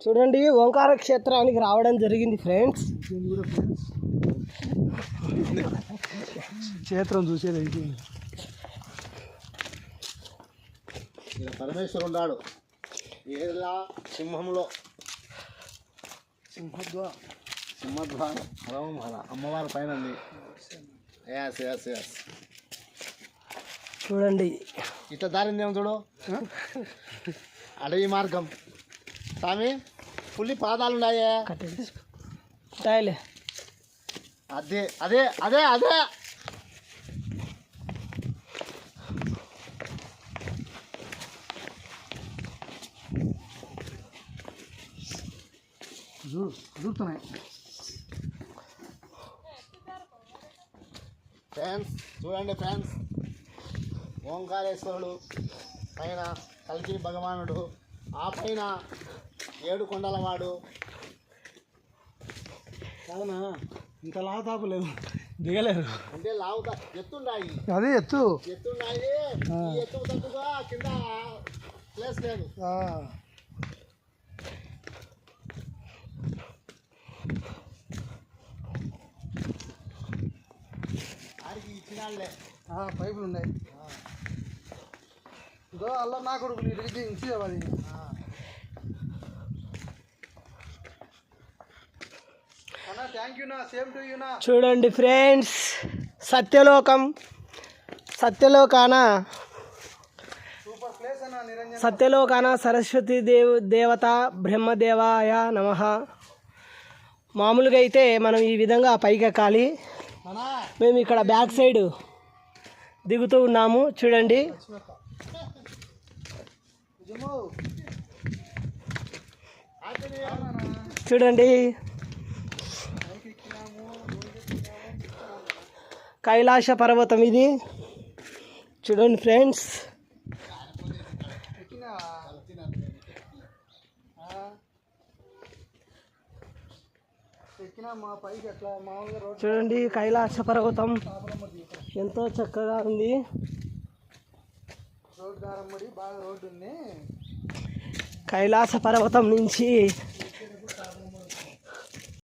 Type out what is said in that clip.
చూడండి ఓంకార క్షేత్రానికి రావడం జరిగింది ఫ్రెండ్స్. క్షేత్రం చూసేది పరమేశ్వరు ఉన్నాడు ఏలా సింహంలో సింహద్వారం అమ్మవారి పైన చూడండి ఇట్లా దారింది ఏమో చూడు అడవి మార్గం స్వామి పులి పాదాలు ఉన్నాయే టాయిలే అదే అదే అదే అదే చూస్తున్నాయి ఫ్రెండ్స్. చూడండి ఫ్రెండ్స్, ఓంకారేశ్వరుడు పైన కలికి భగవానుడు, ఆ పైన 7 కొండలవాడు. కాదనా ఇంత లావుతాపు లేదు, దిగలేరు అంటే లావుతా ఎత్తున్నాయి, అదే ఎత్తున్నాయి. ఈ ఎత్తు తక్కువగా కింద ప్లేస్ లేదు. ఆడికి ఇచ్చినాళ్ళే పైపులు ఉన్నాయి. ఇదో అల్ల నా కొడుకు ఇచ్చేది. చూడండి ఫ్రెండ్స్, సత్యలోకాన సరస్వతి దేవత బ్రహ్మదేవాయ నమః. మామూలుగా అయితే మనం ఈ విధంగా పైకి ఎక్కాలి. మేము ఇక్కడ బ్యాక్ సైడ్ దిగుతూ ఉన్నాము. చూడండి చూడండి కైలాస పర్వతం ఇది. చూడండి ఫ్రెండ్స్, చూడండి కైలాస పర్వతం ఎంతో చక్కగా ఉంది. కైలాస పర్వతం నుంచి